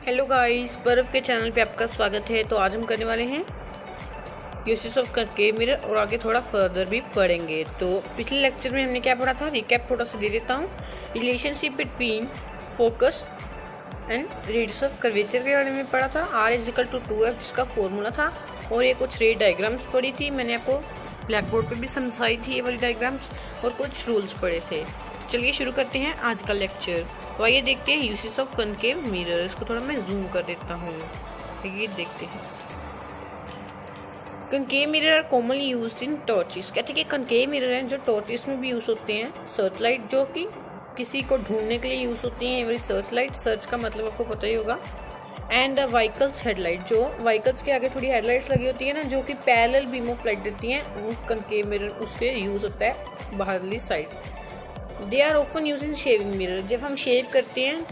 Hello guys, बर्फ के channel पे आपका स्वागत है। तो आज हम करने वाले हैं यूसेस ऑफ कनकेव मिरर और आगे थोड़ा फर्दर भी पढ़ेंगे। तो पिछले लेक्चर में हमने क्या पढ़ा था, रिकैप थोड़ा सा दे देता हूँ। Relationship between focus and radius of curvature के बारे में पढ़ा था। R=2F जिसका फॉर्मूला था, और ये कुछ रे डायग्राम्स पढ़ी थी मैंने आपको ब्लैक बोर्ड पे भी समझाई थी ये वाली डायग्राम्स, और कुछ रूल्स पढ़े थे। चलिए शुरू करते हैं आज का लेक्चर। तो आइए देखते हैं यूसेस ऑफ कनकेव मिरर। इसको थोड़ा मैं जूम कर देता हूँ, ये देखते हैं। Concave mirror are commonly used in torches. कहते हैं कि कनकेव मिरर हैं जो टॉर्चेस में भी यूज होते हैं। सर्च लाइट जो कि किसी को ढूंढने के लिए यूज होती है, ये वाली सर्च लाइट, सर्च का मतलब आपको पता ही होगा। एंड व्हीकल्स हेडलाइट, जो व्हीकल्स के आगे थोड़ी हेडलाइट्स लगी होती है ना, जो कि पैरेलल बीम ऑफ लाइट देती हैं, वो कनकेव मिरर उसके यूज होता है बाहरली side. They are open use in shaving mirror, जब हम शेव करते हैं,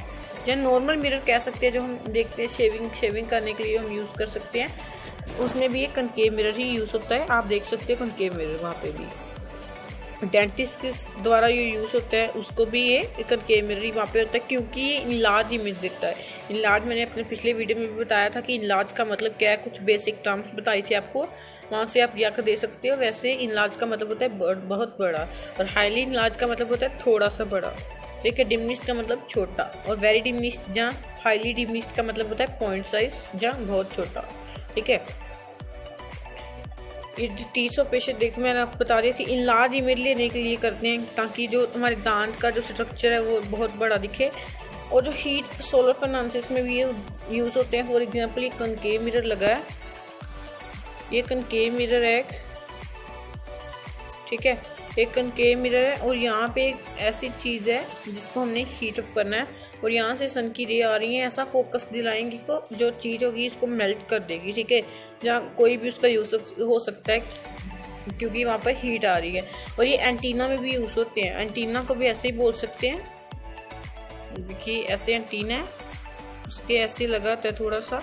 या नॉर्मल मिरर कह सकते हैं जो हम देखते हैं शेविंग करने के लिए हम यूज़ कर सकते हैं, उसमें भी एक कनकेव मिरर ही यूज़ होता है। आप देख सकते हैं कनकेव मिरर वहाँ पे भी। डेंटिस्ट के द्वारा ये यूज़ होता है, उसको भी ये कनकेव मिरर ही वहाँ पे होता है, क्योंकि ये इनलार्ज इमेज देता है। इनलार्ज मैंने अपने पिछले वीडियो में भी बताया था कि इनलार्ज का मतलब क्या है, कुछ बेसिक टर्म्स बताई थी आपको, वहाँ से आप जाकर दे सकते हो। वैसे इनलार्ज का मतलब होता है बहुत बड़ा, और हाईली इनलार्ज का मतलब होता है थोड़ा सा बड़ा। ठीक है, डिमिनिश्ड का मतलब छोटा, और वेरी डिमिनिश्ड जहाँ हाईली डिमिनिश्ड का मतलब होता है पॉइंट साइज, जहाँ बहुत छोटा। ठीक है, ये 300 पेशेंट देखो मैंने आपको बता दिया कि इनलार्ज इमेज लेने के लिए करते हैं, ताकि जो हमारे दांत का जो स्ट्रक्चर है वो बहुत बड़ा दिखे। और जो हीट सोलर फाइनेंसिस में भी ये यूज़ होते हैं। फॉर एग्जाम्पल ये कनकेव मिरर लगा है, ये कनकेव मिरर है एक, ठीक है, एक कनकेव मिरर है, और यहाँ पे एक ऐसी चीज़ है जिसको हमने हीट अप करना है, और यहाँ से सन की रे आ रही है, ऐसा फोकस दिलाएंगी को जो चीज़ होगी इसको मेल्ट कर देगी। ठीक है, जहाँ कोई भी उसका यूज हो सकता है, क्योंकि वहाँ पर हीट आ रही है। और ये एंटीना में भी यूज़ होते हैं, एंटीना को भी ऐसे ही बोल सकते हैं। देखिए ऐसे एंटीना है, उसके ऐसे लगाता है थोड़ा सा,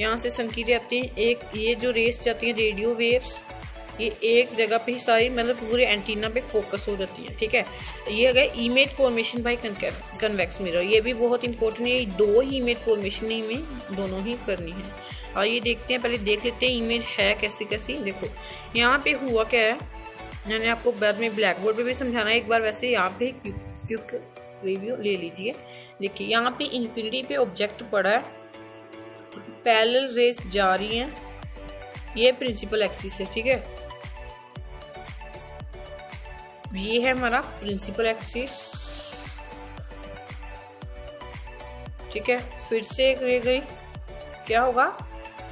यहाँ से सन की रे आती है, एक ये जो रेस जाती है रेडियो वेव्स, ये एक जगह पे ही सारी मतलब पूरे एंटीना पे फोकस हो जाती है। ठीक है, ये है image formation by convex mirror, ये भी बहुत इंपॉर्टेंट है। दो ही इमेज फॉर्मेशन ही में दोनों ही करनी है। आइए देखते हैं, पहले देख लेते हैं इमेज है कैसी कैसी। देखो यहाँ पे हुआ क्या है, मैंने आपको बाद में ब्लैक बोर्ड पे भी समझाना है एक बार, वैसे यहाँ पे क्विक रिव्यू ले लीजिए। देखिए यहाँ पे इन्फिनिटी पे ऑब्जेक्ट पड़ा है, पैरेलल रेस जा रही हैं, ये प्रिंसिपल एक्सिस है। ठीक है, ये है हमारा प्रिंसिपल एक्सिस। ठीक है, फिर से एक रह गई, क्या होगा,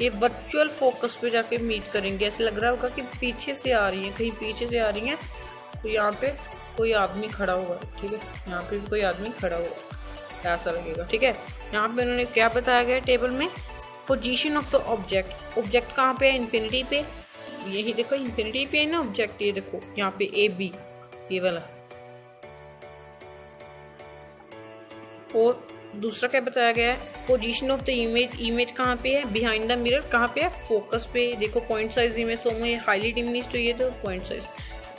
ये वर्चुअल फोकस पे जाके मीट करेंगे। ऐसे लग रहा होगा कि पीछे से आ रही है, कहीं पीछे से आ रही है, तो यहाँ पे कोई आदमी खड़ा होगा। ठीक है, यहाँ पे भी कोई आदमी खड़ा होगा, ऐसा लगेगा। ठीक है, यहाँ पे उन्होंने क्या बताया गया टेबल में, position of the object. Object कहाँ पे है, इन्फिनिटी पे, यही देखो इन्फिनिटी पे है ना ऑब्जेक्ट, ये देखो यहाँ पे AB ये वाला। और दूसरा क्या बताया गया है, position of the image, image कहाँ पे है, बिहाइंड द मिरर कहाँ पे है, फोकस पे। देखो पॉइंट साइज इमेज सो में हाईली डिमिनिश्ड हुई है, तो पॉइंट साइज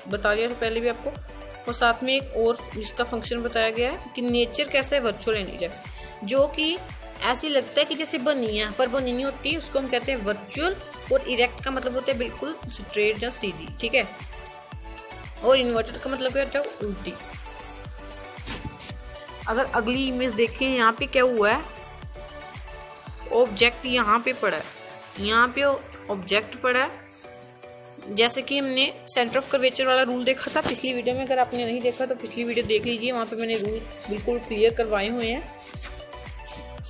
बता दिया था पहले भी आपको। और साथ में एक और इसका फंक्शन बताया गया है कि नेचर कैसा है, वर्चुअल नेचर, जो कि ऐसी लगता है कि जैसे बनी है पर बनी नहीं होती, उसको हम कहते हैं वर्चुअल। और इरेक्ट का मतलब होता है बिल्कुल स्ट्रेट या सीधी। ठीक है, और इन्वर्टेड का मतलब क्या होता है, उल्टी। अगर अगली इमेज देखें, यहाँ पे क्या हुआ है, ऑब्जेक्ट यहाँ पे पड़ा है, यहाँ पे ऑब्जेक्ट पड़ा है। जैसे कि हमने सेंटर ऑफ कर्वेचर वाला रूल देखा था पिछली वीडियो में, अगर आपने नहीं देखा तो पिछली वीडियो देख लीजिए, वहाँ पे मैंने रूल बिल्कुल क्लियर करवाए हुए हैं।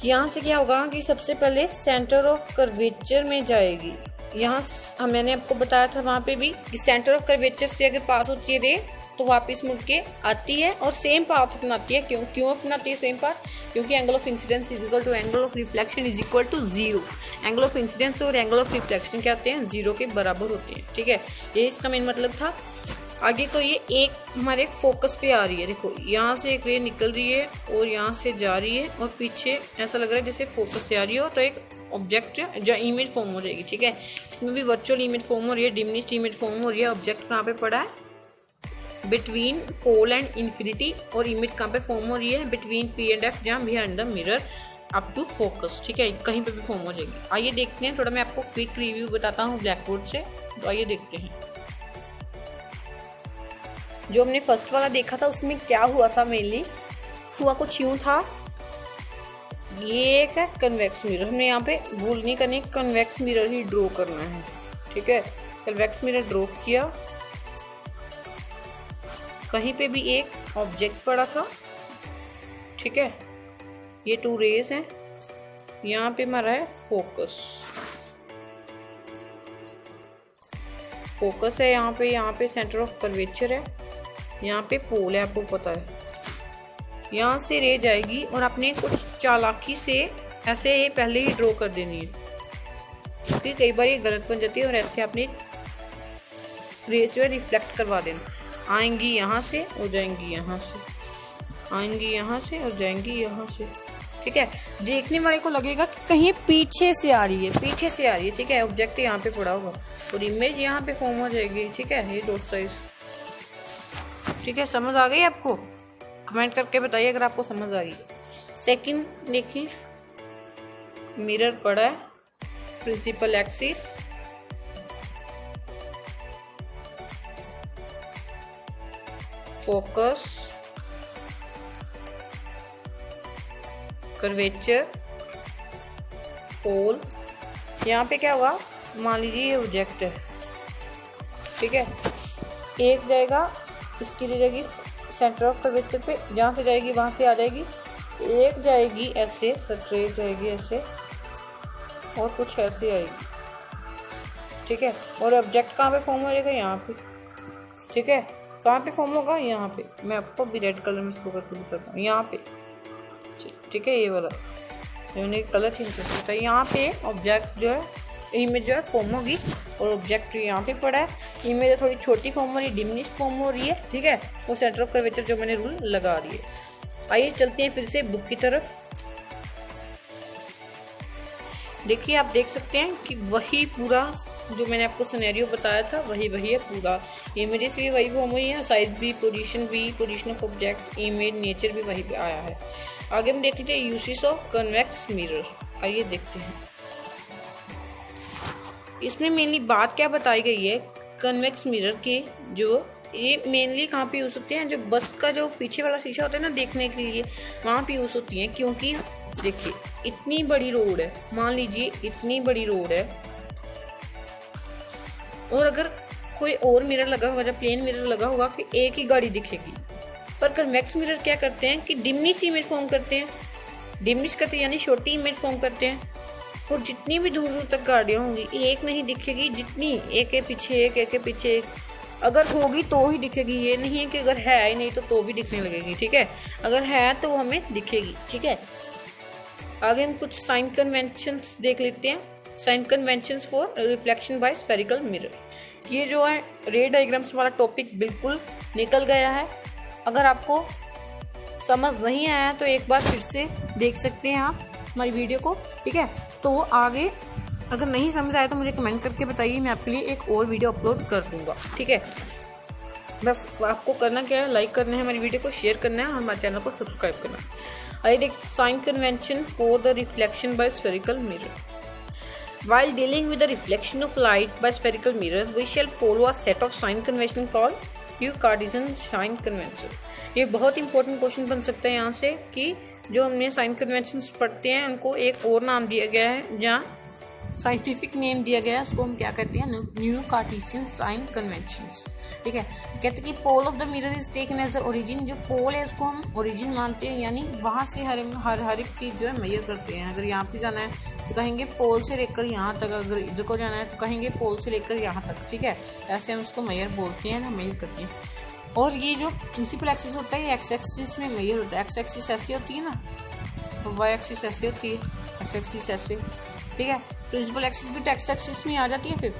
यहाँ से क्या होगा कि सबसे पहले सेंटर ऑफ कर्वेचर में जाएगी। यहाँ मैंने आपको बताया था वहाँ पे भी कि सेंटर ऑफ कर्वेचर से अगर पास होती है रे, तो वापस मुड़ के आती है और सेम पाथ अपनाती है। क्यों अपनाती है सेम पाथ, क्योंकि angle of incidence is equal to angle of reflection is equal to 0। Angle of incidence और एंगल ऑफ रिफ्लेक्शन क्या होते हैं, 0 के बराबर होते हैं। ठीक है, ये इसका मेन मतलब था। आगे तो ये एक हमारे फोकस पे आ रही है, देखो यहाँ से एक रे निकल रही है और यहाँ से जा रही है, और पीछे ऐसा लग रहा है जैसे फोकस से आ रही हो, तो एक ऑब्जेक्ट जो इमेज फॉर्म हो जाएगी। ठीक है, इसमें भी वर्चुअल इमेज फॉर्म हो रही है, डिमिनिश्ड इमेज फॉर्म हो रही है। ऑब्जेक्ट कहाँ पे पड़ा है, बिटवीन पोल एंड इन्फिनिटी, और इमेज कहाँ पे फॉर्म हो रही है, बिटवीन P एंड F, जहाँ behind the mirror. Up to focus, ठीक है, कहीं पे भी फॉर्म हो जाएगी। आइए देखते हैं, थोड़ा मैं आपको क्विक रिव्यू बताता हूँ ब्लैक बोर्ड से। तो आइए देखते हैं, जो हमने फर्स्ट वाला देखा था उसमें क्या हुआ था, मेनली हुआ कुछ यूं था। ये एक है कन्वेक्स मिरर, हमने यहाँ पे भूल नहीं करनी, कन्वेक्स मिरर ही ड्रॉ करना है, ठीक है। कन्वेक्स मिरर ड्रॉ किया, कहीं पे भी एक ऑब्जेक्ट पड़ा था, ठीक है। ये 2 रेज हैं, यहाँ पे हमारा है फोकस है यहाँ पे सेंटर ऑफ कर्वेचर है, यहाँ पे पोल है, आपको पता है। यहाँ से रे जाएगी और आपने कुछ चालाकी से ऐसे ये पहले ही ड्रॉ कर देनी है, क्योंकि कई बार ये गलत बन जाती है। और ऐसे आपने रेज जो है रिफ्लेक्ट करवा देना, आएंगी यहाँ से और जाएंगी यहाँ से, आएंगी यहाँ से और जाएंगी यहाँ से, ठीक है। देखने वाले को लगेगा कि कहीं पीछे से आ रही है, पीछे से आ रही है, ठीक है। ऑब्जेक्ट यहाँ पे पड़ा होगा और इमेज यहाँ पे फॉर्म हो जाएगी, ठीक है। ये डॉट साइज, ठीक है। समझ आ गई आपको? कमेंट करके बताइए अगर आपको समझ आ गई। सेकंड देखिए, मिरर पड़ा है, प्रिंसिपल एक्सिस, फोकस, कर्वेचर, पोल। यहाँ पे क्या होगा, मान लीजिए ये ऑब्जेक्ट है, ठीक है। एक जाएगा, इसकी जाएगी सेंटर ऑफ कर्वेचर पे, जहाँ से जाएगी वहाँ से आ जाएगी। एक जाएगी ऐसे स्ट्रेट जाएगी ऐसे, और कुछ ऐसे आएगी, ठीक है। और ऑब्जेक्ट कहाँ पे फॉर्म हो जाएगा, यहाँ पे, ठीक है। कहाँ पे फॉर्म होगा, यहाँ पे। मैं आपको भी रेड कलर में इसको करके बताता हूँ, यहाँ पे, ठीक है। ये वाला मैंने कलर चेंज कर सकता है। यहाँ पे ऑब्जेक्ट जो है, इमेज जो है फॉर्म होगी, और ऑब्जेक्ट यहाँ पे पड़ा है, इमेज थोड़ी छोटी फॉर्म हो रही है, डिमिनिश फॉर्म हो रही है, ठीक है। वो सेंटर ऑफ कर्वेचर जो मैंने रूल लगा दिए। आइए चलते हैं फिर से बुक की तरफ। देखिए, आप देख सकते हैं कि वही पूरा जो मैंने आपको सिनेरियो बताया था वही है पूरा। इमेजेस भी वही फॉर्म हुई है, साइज भी, position of object, image, nature भी वही पे आया है। आगे हम देख लेते हैं यूसेस ऑफ कन्वेक्स मिरर। आइए देखते हैं, इसमें मेनली बात क्या बताई गई है कन्वेक्स मिरर की। जो ये मेनली कहाँ पे यूज होते हैं, जो बस का जो पीछे वाला शीशा होता है ना देखने के लिए, वहाँ पे यूज होती हैं। क्योंकि देखिए, इतनी बड़ी रोड है, मान लीजिए इतनी बड़ी रोड है, और अगर कोई और मिरर लगा होगा, जब प्लेन मिरर लगा होगा, कि एक ही गाड़ी दिखेगी। पर कन्वेक्स मिरर क्या करते हैं कि डिमिनिश इमेज फॉर्म करते हैं, डिमिनिश करते हैं यानी छोटी इमेज फॉर्म करते हैं। और जितनी भी दूर दूर तक गाड़ियाँ होंगी, एक नहीं दिखेगी, जितनी एक के पीछे एक के पीछे एक, अगर होगी तो ही दिखेगी। ये नहीं है कि अगर है ही नहीं तो भी दिखने लगेगी, ठीक है। अगर है तो हमें दिखेगी, ठीक है। आगे हम कुछ साइन कन्वेंशंस देख लेते हैं। Sign conventions for reflection by spherical mirror. ये जो है रे डायग्राम्स वाला टॉपिक बिल्कुल निकल गया है। अगर आपको समझ नहीं आया तो एक बार फिर से देख सकते हैं आप हमारी वीडियो को, ठीक है। तो आगे अगर नहीं समझ आया तो मुझे कमेंट करके बताइए, मैं आपके लिए एक और वीडियो अपलोड कर दूंगा, ठीक है। बस आपको करना क्या है, लाइक करना है हमारी वीडियो को, शेयर करना है और हमारे चैनल को सब्सक्राइब करना है। आइए देखिए, sign convention for the reflection by spherical mirror. While dealing with the reflection of light by spherical mirror, we shall follow a set of sign convention called Euclidean sign convention. ये बहुत important question बन सकता है यहाँ से कि जो हमने साइन कन्वेंशन पढ़ते हैं उनको एक और नाम दिया गया है, जहाँ साइंटिफिक नेम दिया गया है, उसको हम क्या कहते हैं, न्यू कार्टेशियन साइन कन्वेंशंस, ठीक है। कहते हैं कि pole of the mirror is taken as origin. जो पोल है उसको हम ओरिजिन मानते हैं, यानी वहाँ से हर एक चीज़ जो है मेजर करते हैं। अगर यहाँ पे जाना है तो कहेंगे पोल से लेकर यहाँ तक, अगर इधर को जाना है तो कहेंगे पोल से लेकर यहाँ तक, ठीक है। ऐसे हम उसको मेजर बोलते हैं ना, मेजर करते हैं। और ये जो प्रिंसिपल एक्सिस होता है ये एक्स एक्सिस में मेजर होता है। एक्स एक्सिस ऐसी होती है ना, वाई एक्सिस ऐसी होती है, एक्स एक्सिस ऐसे, ठीक है। प्रिंसिपल एक्सिस भी तो एक्स एक्सिस में आ जाती है। फिर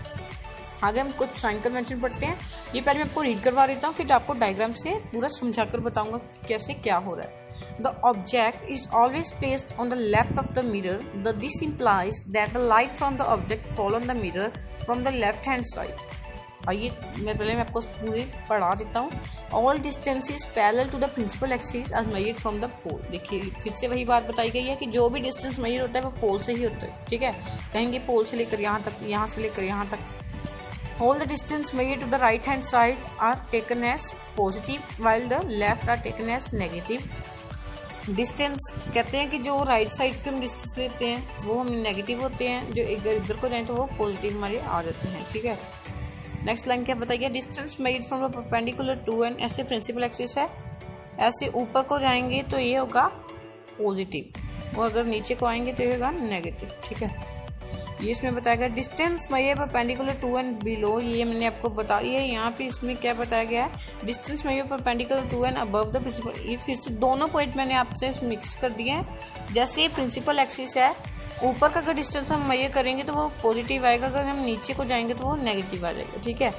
आगे हम कुछ साइन कन्वेंशन पढ़ते हैं। ये पहले मैं आपको रीड करवा देता हूँ, फिर आपको डायग्राम से पूरा समझा कर बताऊंगा कैसे क्या हो रहा है। The object is always placed on the left of the mirror. This implies that the light from the object fall on the mirror from the left hand side. आइए मैं आपको पूरी पढ़ा देता हूँ। All distances parallel to the principal axis are measured from the pole. देखिए फिर से वही बात बताई गई है कि जो भी डिस्टेंस मेजर होता है वो पोल से ही होता है, ठीक है। कहेंगे पोल से लेकर यहाँ तक, यहाँ से लेकर यहाँ तक। All the distance measured to the right hand side are taken as positive while the left are taken as negative. Distance कहते हैं कि जो राइट साइड के हम डिस्टेंस लेते हैं वो हम नेगेटिव होते हैं, जो इधर को जाएं तो वो पॉजिटिव हमारे आ जाते हैं, ठीक है। नेक्स्ट लाइन क्या बताइए, distance measured from the perpendicular to and, ऐसे प्रिंसिपल एक्सिस है, ऐसे ऊपर को जाएंगे तो ये होगा पॉजिटिव और अगर नीचे को आएंगे तो ये होगा नेगेटिव, ठीक है। ये इसमें बताया गया distance measured perpendicular to and below, ये मैंने आपको बता दिया है। यहाँ पे इसमें क्या बताया गया है, distance measured perpendicular to and above the principal. ये फिर से दोनों पॉइंट मैंने आपसे मिक्स कर दिए हैं। जैसे ये प्रिंसिपल एक्सिस है, ऊपर का अगर डिस्टेंस हम मेजर करेंगे तो वो पॉजिटिव आएगा, अगर हम नीचे को जाएंगे तो वो नेगेटिव आ जाएगा, ठीक है।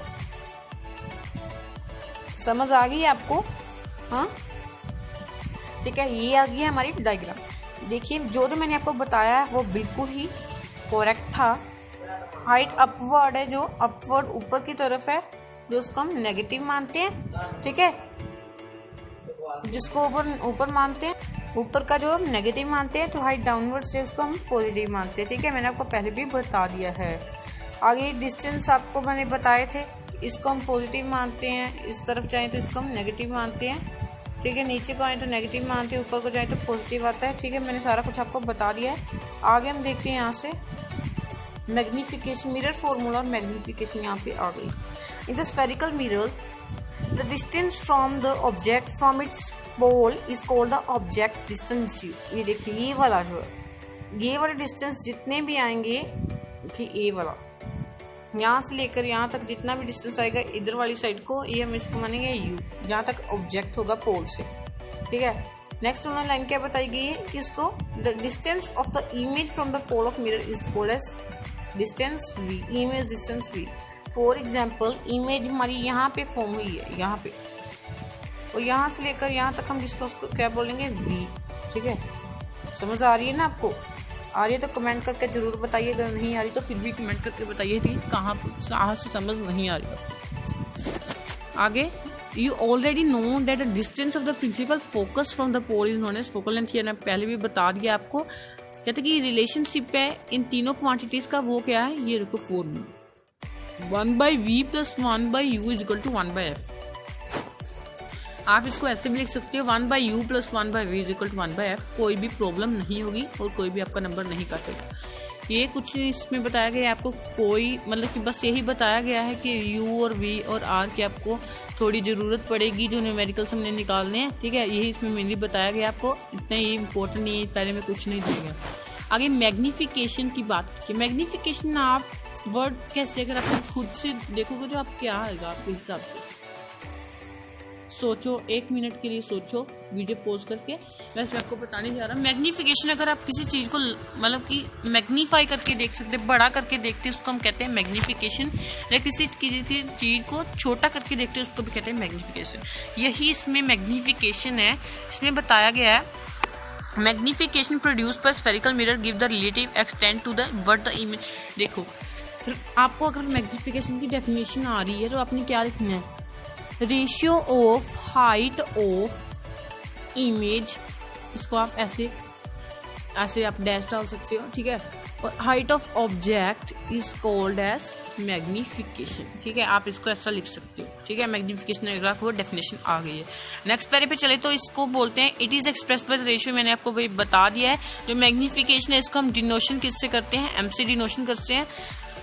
समझ आ गई आपको? हाँ ठीक है। ये आ गई है हमारी डायग्राम। देखिए जो मैंने आपको बताया वो बिल्कुल ही करेक्ट था। हाइट अपवर्ड है, जो अपवर्ड ऊपर की तरफ है, जो उसको हम नेगेटिव मानते हैं, ठीक है। जिसको ऊपर मानते हैं, ऊपर का जो हम नेगेटिव मानते हैं, तो हाइट डाउनवर्ड से उसको हम पॉजिटिव मानते हैं, ठीक है। मैंने आपको पहले भी बता दिया है। आगे डिस्टेंस आपको मैंने बताए थे, इसको हम पॉजिटिव मानते हैं, इस तरफ जाएं तो इसको हम नेगेटिव मानते हैं, ठीक है। नीचे को आए तो नेगेटिव मानते हैं, ऊपर को जाए तो पॉजिटिव आता है, ठीक है। मैंने सारा कुछ आपको बता दिया है। आगे हम देखते हैं यहाँ से मैग्निफिकेशन, मिरर फॉर्मूला और मैग्निफिकेशन यहाँ पे आ गई। In the spherical mirror the distance from the object from its pole is called the object distance. ये देखिए ये वाला जो है, ये वाले डिस्टेंस जितने भी आएंगे, देखिए ये वाला यहाँ से लेकर यहाँ तक जितना भी डिस्टेंस आएगा इधर वाली साइड को, ये हम इसको मानेंगे यू, जहाँ तक ऑब्जेक्ट होगा पोल से, ठीक है। नेक्स्ट उन्होंने लाइन क्या बताई गई है कि इसको the distance of the image from the pole of mirror is called as distance V, image distance V. For example image हमारी यहाँ पे फॉर्म हुई है, यहाँ पे, और यहाँ से लेकर यहाँ तक हम जिसको उसको क्या बोलेंगे वी, ठीक है। समझ आ रही है ना आपको? आ रही है तो कमेंट करके जरूर बताइए, अगर नहीं आ रही तो फिर भी कमेंट करके बताइए कि कहाँ से समझ नहीं आ रही। आगे you already know that the distance of the principal focus from the pole is known as focal length. ये मैंने पहले भी बता दिया आपको। कहते कि रिलेशनशिप है इन तीनों क्वांटिटीज का, वो क्या है, ये देखो फॉर्मूला 1/v + 1/u = 1/f। आप इसको ऐसे भी लिख सकते हो 1/u + 1/v = 1/f। कोई भी प्रॉब्लम नहीं होगी और कोई भी आपका नंबर नहीं काटेगा। ये कुछ इसमें बताया गया है आपको, कोई मतलब कि बस यही बताया गया है कि u और v और r की आपको थोड़ी ज़रूरत पड़ेगी जो न्यूमेरिकल्स हमने निकालने हैं, ठीक है। यही इसमें मेनली बताया गया आपको, इतना ही इंपॉर्टेंट नहीं है, पहले में कुछ नहीं दिया गया। आगे मैग्निफिकेशन की बात की। मैग्निफिकेशन आप वर्ड कैसे, अगर आप खुद से देखोगे जो आप क्या आएगा आपके हिसाब से, सोचो 1 मिनट के लिए, सोचो वीडियो पॉज करके। वैसे मैं आपको बताने जा रहा हूँ मैग्निफिकेशन। अगर आप किसी चीज़ को मतलब कि मैग्नीफाई करके देख सकते, बड़ा करके देखते हैं उसको हम कहते हैं मैग्निफिकेशन। या किसी चीज़ को छोटा करके देखते हैं उसको भी कहते हैं मैग्निफिकेशन। यही इसमें मैग्निफिकेशन है। इसमें बताया गया है magnification produced by spherical mirror give the relative extent to the what the image. देखो आपको अगर मैग्निफिकेशन की डेफिनेशन आ रही है तो आपने क्या लिखना है, ratio of height of image, इसको आप ऐसे आप डैश डाल सकते हो, ठीक है। और height of object is called as magnification, ठीक है। आप इसको ऐसा लिख सकते हो, ठीक है। मैग्निफिकेशन वो डेफिनेशन आ गई है। नेक्स्ट पैरे पे चले तो इसको बोलते हैं it is expressed by ratio. मैंने आपको भाई बता दिया है जो मैग्निफिकेशन है इसको हम डिनोशन किससे करते हैं, एम से डिनोशन करते हैं।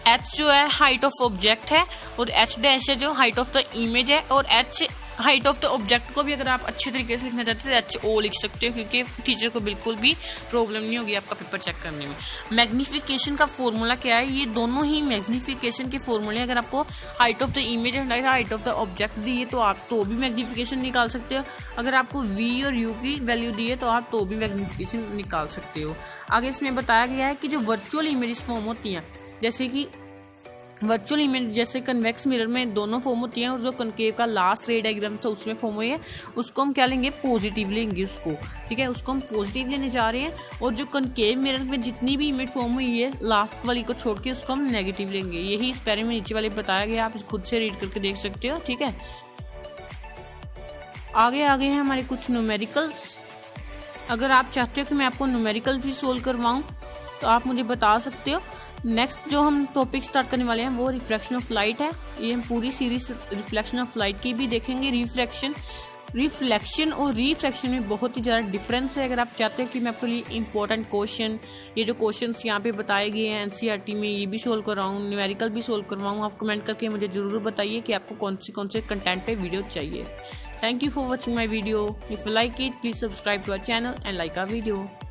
एच जो है हाइट ऑफ ऑब्जेक्ट है और एच डैश है जो हाइट ऑफ द इमेज है, और H height of the object को भी अगर आप अच्छे तरीके से लिखना चाहते हैं तो HO लिख सकते हो, क्योंकि टीचर को बिल्कुल भी प्रॉब्लम नहीं होगी आपका पेपर चेक करने में। मैग्निफिकेशन का फॉर्मूला क्या है, ये दोनों ही मैग्निफिकेशन के फॉर्मूले। अगर आपको height of the image and height of the object दी है तो आप तो भी मैग्निफिकेशन निकाल सकते हो। अगर आपको V और U की वैल्यू दी है तो आप तो भी मैग्निफिकेशन निकाल सकते हो। आगे इसमें बताया गया है कि जो वर्चुअल इमेजेस फॉर्म होती हैं, जैसे कि वर्चुअल इमेज जैसे कन्वेक्स मिरर में दोनों फॉर्म होती हैं, और जो कनकेव का लास्ट रे डायग्राम था उसमें फॉर्म हुई है, उसको हम क्या लेंगे, पॉजिटिव लेंगे उसको, ठीक है, उसको हम पॉजिटिव लेने जा रहे हैं। और जो कनकेव मिरर में जितनी भी इमेज फॉर्म हुई है लास्ट वाली को छोड़ के उसको हम नेगेटिव लेंगे। यही इस पैरे में नीचे वाले बताया गया, आप खुद से रीड करके देख सकते हो, ठीक है। आगे हैं हमारे कुछ न्यूमेरिकल्स। अगर आप चाहते हो कि मैं आपको न्यूमेरिकल भी सोल्व करवाऊं तो आप मुझे बता सकते हो। नेक्स्ट जो हम टॉपिक स्टार्ट करने वाले हैं वो रिफ्लेक्शन ऑफ लाइट है। ये हम पूरी सीरीज रिफ्लेक्शन ऑफ लाइट की भी देखेंगे। रिफ्लेक्शन और रिफ्रैक्शन में बहुत ही ज़्यादा डिफरेंस है। अगर आप चाहते हो कि मैं आपके लिए इंपॉर्टेंट क्वेश्चन, ये जो क्वेश्चंस यहाँ पे बताए गए हैं एनसीईआरटी में, ये भी सोल्व करवाऊँ, न्यूमेरिकल भी सोल्व करवाऊँ, आप कमेंट करके मुझे ज़रूर बताइए कि आपको कौन से कंटेंट पे वीडियो चाहिए। Thank you for watching my video. If you like it, please subscribe to our channel and like our video.